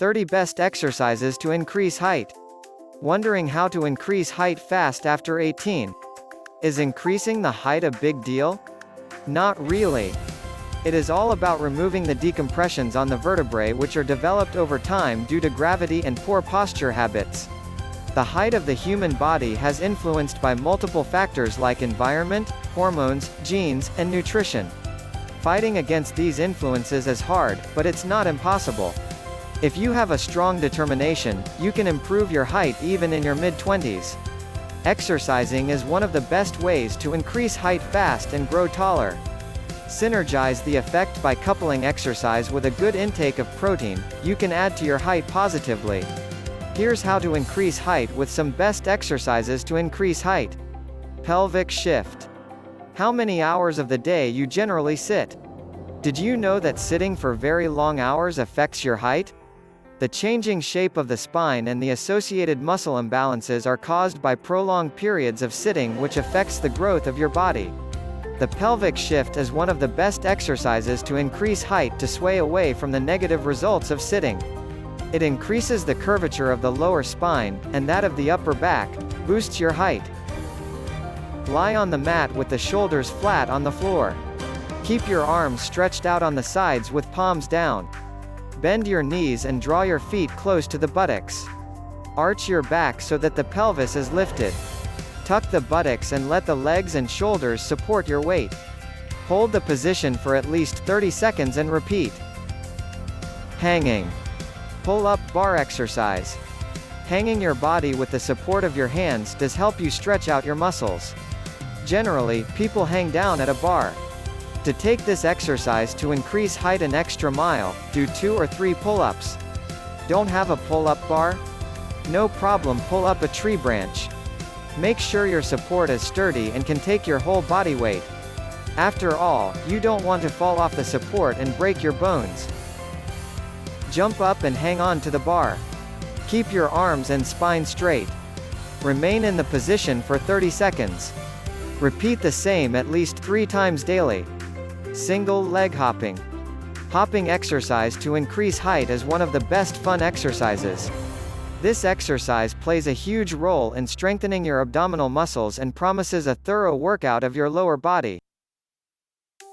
30 Best Exercises to Increase Height. Wondering how to increase height fast after 18? Is increasing the height a big deal? Not really. It is all about removing the decompressions on the vertebrae which are developed over time due to gravity and poor posture habits. The height of the human body has influenced by multiple factors like environment, hormones, genes, and nutrition. Fighting against these influences is hard, but it's not impossible. If you have a strong determination, you can improve your height even in your mid-20s. Exercising is one of the best ways to increase height fast and grow taller. Synergize the effect by coupling exercise with a good intake of protein. You can add to your height positively. Here's how to increase height with some best exercises to increase height. Pelvic shift. How many hours of the day you generally sit? Did you know that sitting for very long hours affects your height? The changing shape of the spine and the associated muscle imbalances are caused by prolonged periods of sitting, which affects the growth of your body. The pelvic shift is one of the best exercises to increase height to sway away from the negative results of sitting. It increases the curvature of the lower spine, and that of the upper back, boosts your height. Lie on the mat with the shoulders flat on the floor. Keep your arms stretched out on the sides with palms down. Bend your knees and draw your feet close to the buttocks. Arch your back so that the pelvis is lifted. Tuck the buttocks and let the legs and shoulders support your weight. Hold the position for at least 30 seconds and repeat. Hanging. Pull-up bar exercise. Hanging your body with the support of your hands does help you stretch out your muscles. Generally, people hang down at a bar. To take this exercise to increase height an extra mile, do 2 or 3 pull-ups. Don't have a pull-up bar? No problem, pull up a tree branch. Make sure your support is sturdy and can take your whole body weight. After all, you don't want to fall off the support and break your bones. Jump up and hang on to the bar. Keep your arms and spine straight. Remain in the position for 30 seconds. Repeat the same at least 3 times daily. Single leg hopping. Hopping exercise to increase height is one of the best fun exercises. This exercise plays a huge role in strengthening your abdominal muscles and promises a thorough workout of your lower body.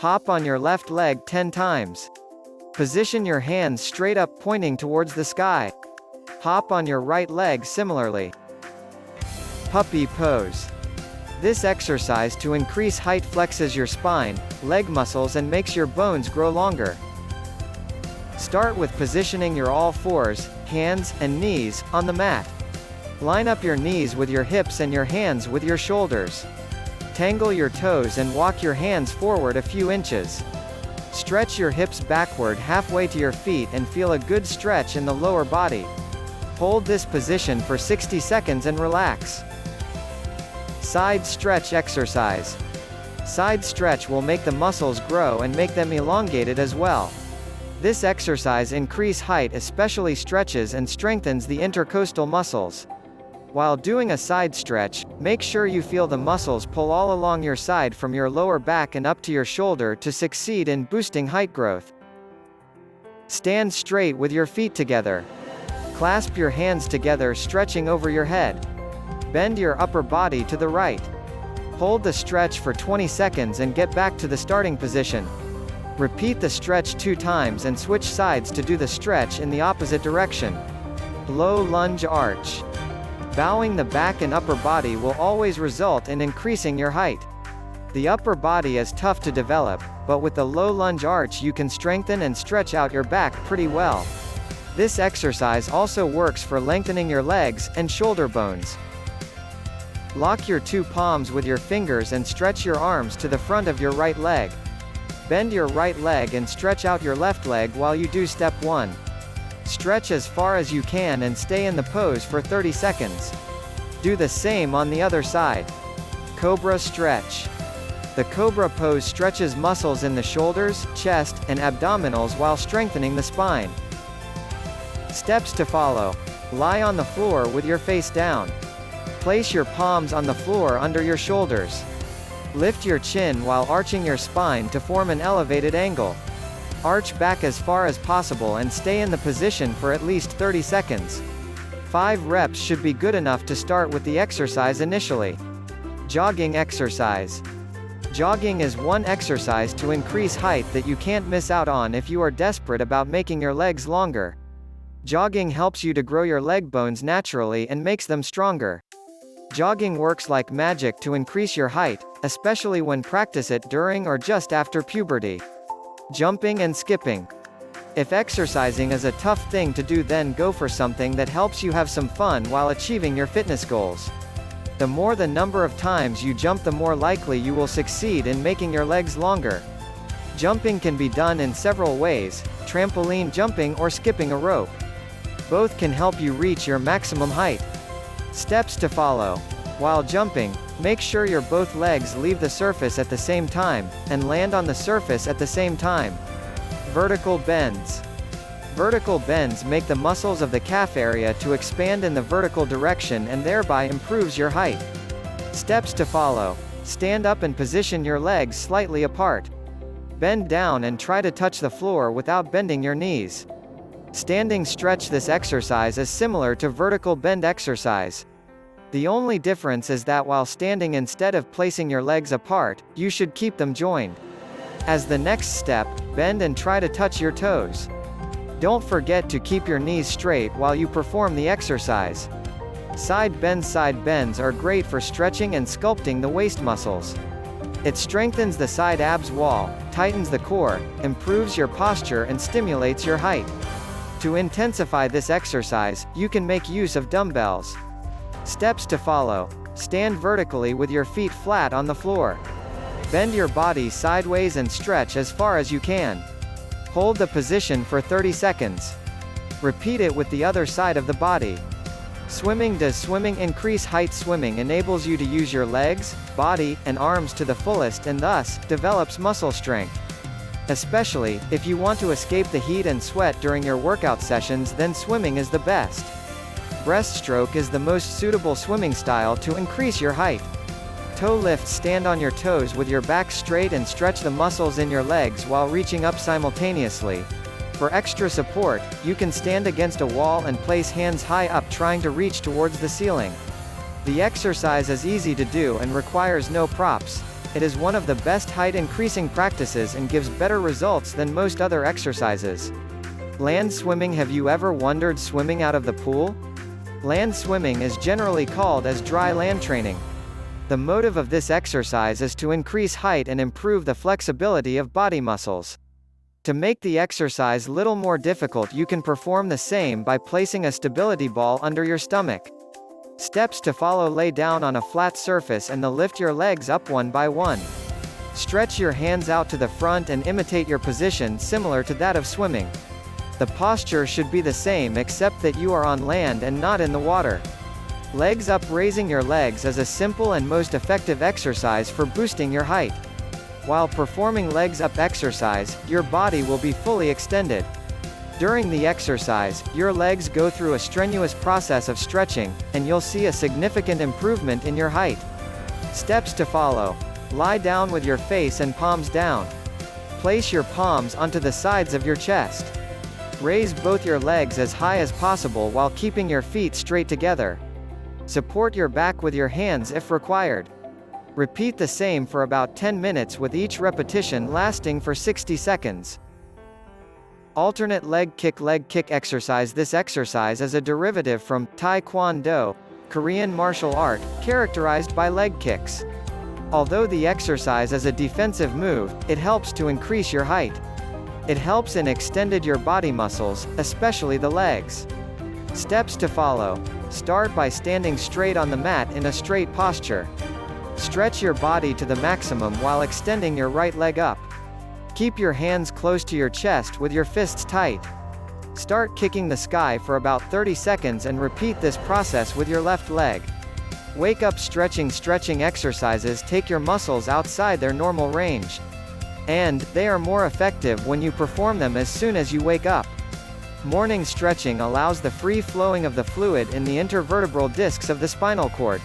Hop on your left leg 10 times. Position your hands straight up pointing towards the sky. Hop on your right leg similarly. Puppy pose. This exercise to increase height flexes your spine, leg muscles and makes your bones grow longer. Start with positioning your all fours, hands, and knees, on the mat. Line up your knees with your hips and your hands with your shoulders. Tangle your toes and walk your hands forward a few inches. Stretch your hips backward halfway to your feet and feel a good stretch in the lower body. Hold this position for 60 seconds and relax. Side stretch exercise. Side stretch will make the muscles grow and make them elongated as well. This exercise increases height, especially stretches and strengthens the intercostal muscles. While doing a side stretch, make sure you feel the muscles pull all along your side from your lower back and up to your shoulder to succeed in boosting height growth. Stand straight with your feet together. Clasp your hands together, stretching over your head. Bend your upper body to the right. Hold the stretch for 20 seconds and get back to the starting position. Repeat the stretch 2 times and switch sides to do the stretch in the opposite direction. Low lunge arch. Bowing the back and upper body will always result in increasing your height. The upper body is tough to develop, but with the low lunge arch you can strengthen and stretch out your back pretty well. This exercise also works for lengthening your legs and shoulder bones. Lock your 2 palms with your fingers and stretch your arms to the front of your right leg. Bend your right leg and stretch out your left leg while you do step 1. Stretch as far as you can and stay in the pose for 30 seconds. Do the same on the other side. Cobra stretch. The cobra pose stretches muscles in the shoulders, chest, and abdominals while strengthening the spine. Steps to follow. Lie on the floor with your face down. Place your palms on the floor under your shoulders. Lift your chin while arching your spine to form an elevated angle. Arch back as far as possible and stay in the position for at least 30 seconds. 5 reps should be good enough to start with the exercise initially. Jogging exercise. Jogging is one exercise to increase height that you can't miss out on if you are desperate about making your legs longer. Jogging helps you to grow your leg bones naturally and makes them stronger. Jogging works like magic to increase your height, especially when practice it during or just after puberty. Jumping and skipping. If exercising is a tough thing to do, then go for something that helps you have some fun while achieving your fitness goals. The more the number of times you jump, the more likely you will succeed in making your legs longer. Jumping can be done in several ways: trampoline jumping or skipping a rope. Both can help you reach your maximum height. Steps to follow. While jumping, make sure your both legs leave the surface at the same time, and land on the surface at the same time. Vertical bends. Vertical bends make the muscles of the calf area to expand in the vertical direction and thereby improves your height. Steps to follow. Stand up and position your legs slightly apart. Bend down and try to touch the floor without bending your knees. Standing stretch. This exercise is similar to vertical bend exercise. The only difference is that while standing, instead of placing your legs apart, you should keep them joined. As the next step, bend and try to touch your toes. Don't forget to keep your knees straight while you perform the exercise. Side bends. Side bends are great for stretching and sculpting the waist muscles. It strengthens the side abs wall, tightens the core, improves your posture and stimulates your height. To intensify this exercise, you can make use of dumbbells. Steps to follow. Stand vertically with your feet flat on the floor. Bend your body sideways and stretch as far as you can. Hold the position for 30 seconds. Repeat it with the other side of the body. Swimming. Does swimming increase height? Swimming enables you to use your legs, body, and arms to the fullest and thus, develops muscle strength. Especially, if you want to escape the heat and sweat during your workout sessions, then swimming is the best. Breaststroke is the most suitable swimming style to increase your height. Toe lift. Stand on your toes with your back straight and stretch the muscles in your legs while reaching up simultaneously. For extra support, you can stand against a wall and place hands high up trying to reach towards the ceiling. The exercise is easy to do and requires no props. It is one of the best height increasing practices and gives better results than most other exercises. Land swimming. Have you ever wondered swimming out of the pool? Land swimming is generally called as dry land training. The motive of this exercise is to increase height and improve the flexibility of body muscles. To make the exercise little more difficult, you can perform the same by placing a stability ball under your stomach. Steps to follow. Lay down on a flat surface and lift your legs up one by one. Stretch your hands out to the front and imitate your position similar to that of swimming. The posture should be the same except that you are on land and not in the water. Legs up. Raising your legs is a simple and most effective exercise for boosting your height. While performing legs up exercise, your body will be fully extended. During the exercise, your legs go through a strenuous process of stretching, and you'll see a significant improvement in your height. Steps to follow. Lie down with your face and palms down. Place your palms onto the sides of your chest. Raise both your legs as high as possible while keeping your feet straight together. Support your back with your hands if required. Repeat the same for about 10 minutes with each repetition lasting for 60 seconds. Alternate leg kick exercise. This exercise is a derivative from Taekwondo, Korean martial art, characterized by leg kicks. Although the exercise is a defensive move, it helps to increase your height. It helps in extended your body muscles, especially the legs. Steps to follow. Start by standing straight on the mat in a straight posture. Stretch your body to the maximum while extending your right leg up. Keep your hands close to your chest with your fists tight. Start kicking the sky for about 30 seconds and repeat this process with your left leg. Wake up. Stretching exercises take your muscles outside their normal range. And, they are more effective when you perform them as soon as you wake up. Morning stretching allows the free flowing of the fluid in the intervertebral discs of the spinal cord.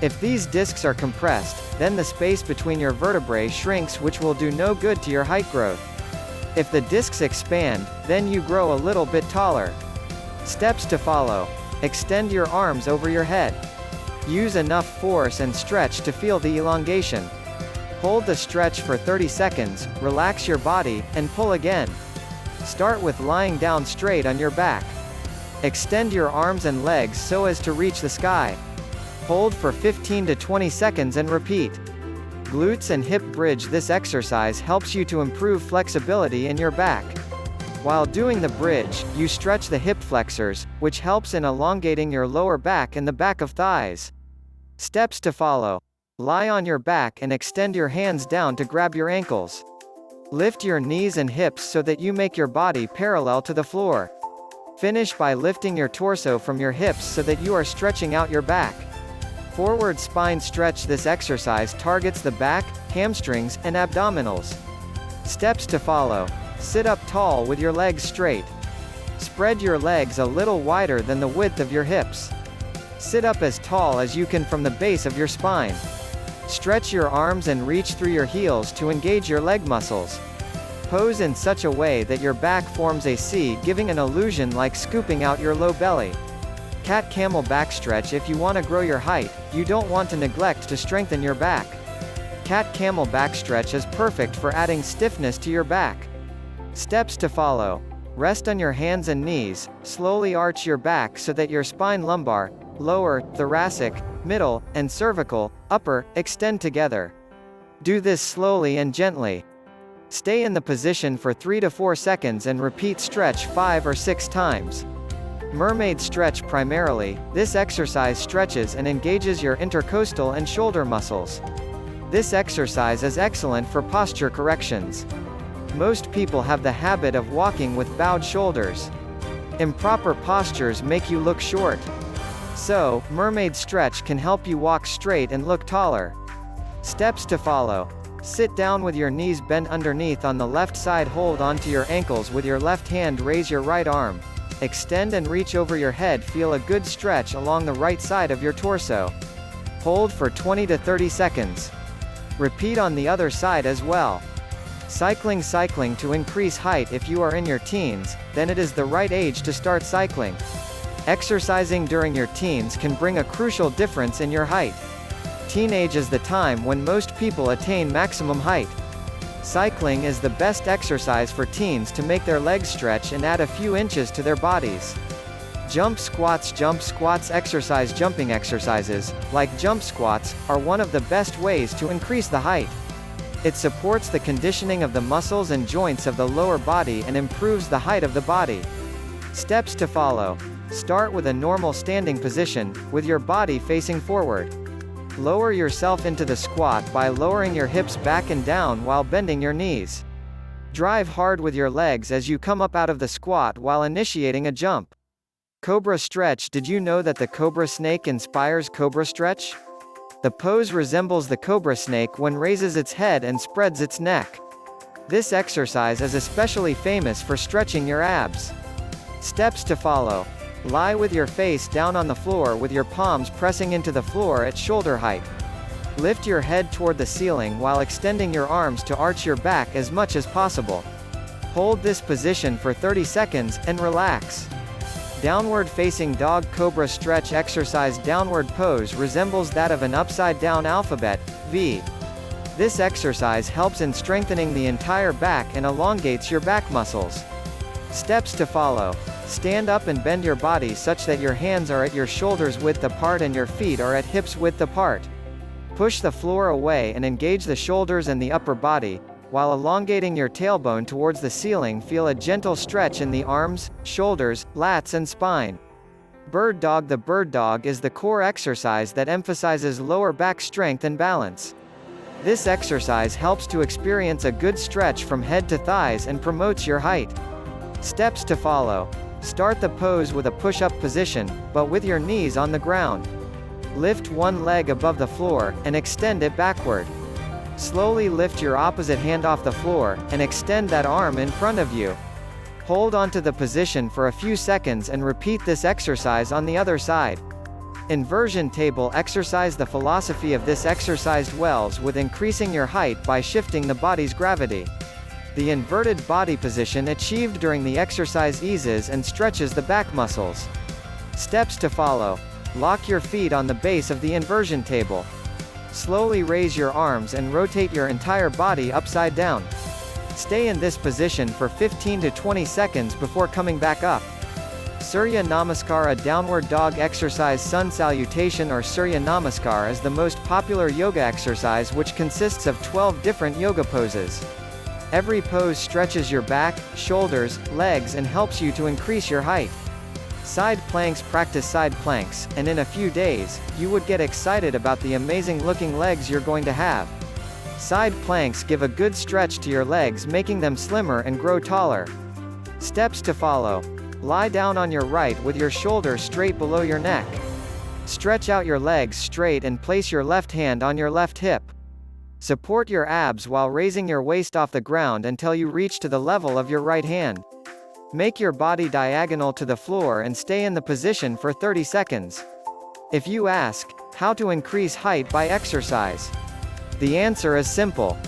If these discs are compressed, then the space between your vertebrae shrinks, which will do no good to your height growth. If the discs expand, then you grow a little bit taller. Steps to follow. Extend your arms over your head. Use enough force and stretch to feel the elongation. Hold the stretch for 30 seconds, relax your body, and pull again. Start with lying down straight on your back. Extend your arms and legs so as to reach the sky. Hold for 15 to 20 seconds and repeat. Glutes and hip bridge. This exercise helps you to improve flexibility in your back. While doing the bridge, you stretch the hip flexors, which helps in elongating your lower back and the back of thighs. Steps to follow. Lie on your back and extend your hands down to grab your ankles. Lift your knees and hips so that you make your body parallel to the floor. Finish by lifting your torso from your hips so that you are stretching out your back. Forward spine stretch. This exercise targets the back, hamstrings, and abdominals. Steps to follow. Sit up tall with your legs straight. Spread your legs a little wider than the width of your hips. Sit up as tall as you can from the base of your spine. Stretch your arms and reach through your heels to engage your leg muscles. Pose in such a way that your back forms a C, giving an illusion like scooping out your low belly. Cat-camel back stretch. If you want to grow your height, you don't want to neglect to strengthen your back. Cat-camel back stretch is perfect for adding stiffness to your back. Steps to follow. Rest on your hands and knees, slowly arch your back so that your spine, lumbar, lower, thoracic, middle, and cervical, upper, extend together. Do this slowly and gently. Stay in the position for 3 to 4 seconds and repeat stretch 5 or 6 times. Mermaid stretch. Primarily, this exercise stretches and engages your intercostal and shoulder muscles. This exercise is excellent for posture corrections. Most people have the habit of walking with bowed shoulders. Improper postures make you look short. So, mermaid stretch can help you walk straight and look taller. Steps to follow. Sit down with your knees bent underneath on the left side. Hold onto your ankles with your left hand. Raise your right arm. Extend and reach over your head. Feel a good stretch along the right side of your torso. Hold for 20 to 30 seconds. Repeat on the other side as well. Cycling. To increase height. If you are in your teens, then it is the right age to start cycling. Exercising during your teens can bring a crucial difference in your height. Teenage is the time when most people attain maximum height. Cycling is the best exercise for teens to make their legs stretch and add a few inches to their bodies. Jump squats. Exercise. Jumping exercises, like jump squats, are one of the best ways to increase the height. It supports the conditioning of the muscles and joints of the lower body and improves the height of the body. Steps to follow. Start with a normal standing position, with your body facing forward. Lower yourself into the squat by lowering your hips back and down while bending your knees. Drive hard with your legs as you come up out of the squat while initiating a jump. Cobra stretch. Did you know that the cobra snake inspires cobra stretch? The pose resembles the cobra snake when raises its head and spreads its neck. This exercise is especially famous for stretching your abs. Steps to follow. Lie with your face down on the floor with your palms pressing into the floor at shoulder height. Lift your head toward the ceiling while extending your arms to arch your back as much as possible. Hold this position for 30 seconds, and relax. Downward facing dog. Cobra stretch exercise. Downward pose resembles that of an upside-down alphabet, V. This exercise helps in strengthening the entire back and elongates your back muscles. Steps to follow. Stand up and bend your body such that your hands are at your shoulders width apart and your feet are at hips width apart. Push the floor away and engage the shoulders and the upper body, while elongating your tailbone towards the ceiling. Feel a gentle stretch in the arms, shoulders, lats and spine. Bird dog. The bird dog is the core exercise that emphasizes lower back strength and balance. This exercise helps to experience a good stretch from head to thighs and promotes your height. Steps to follow. Start the pose with a push-up position, but with your knees on the ground. Lift one leg above the floor, and extend it backward. Slowly lift your opposite hand off the floor, and extend that arm in front of you. Hold onto the position for a few seconds and repeat this exercise on the other side. Inversion table exercise. The philosophy of this exercise dwells with increasing your height by shifting the body's gravity. The inverted body position achieved during the exercise eases and stretches the back muscles. Steps to follow. Lock your feet on the base of the inversion table. Slowly raise your arms and rotate your entire body upside down. Stay in this position for 15 to 20 seconds before coming back up. Surya Namaskar. A downward dog exercise. Sun salutation or Surya Namaskar is the most popular yoga exercise, which consists of 12 different yoga poses. Every pose stretches your back, shoulders, legs and helps you to increase your height. Side planks. Practice side planks, and in a few days, you would get excited about the amazing looking legs you're going to have. Side planks give a good stretch to your legs, making them slimmer and grow taller. Steps to follow. Lie down on your right with your shoulders straight below your neck. Stretch out your legs straight and place your left hand on your left hip. Support your abs while raising your waist off the ground until you reach to the level of your right hand. Make your body diagonal to the floor and stay in the position for 30 seconds. If you ask, how to increase height by exercise? The answer is simple.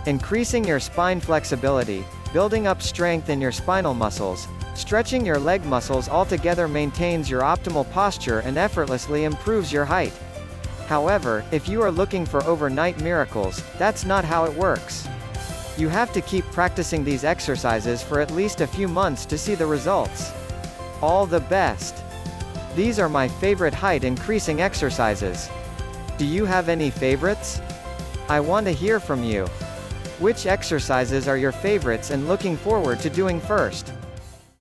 Increasing your spine flexibility, building up strength in your spinal muscles, stretching your leg muscles altogether maintains your optimal posture and effortlessly improves your height. However, if you are looking for overnight miracles, that's not how it works. You have to keep practicing these exercises for at least a few months to see the results. All the best! These are my favorite height increasing exercises. Do you have any favorites? I want to hear from you. Which exercises are your favorites and looking forward to doing first?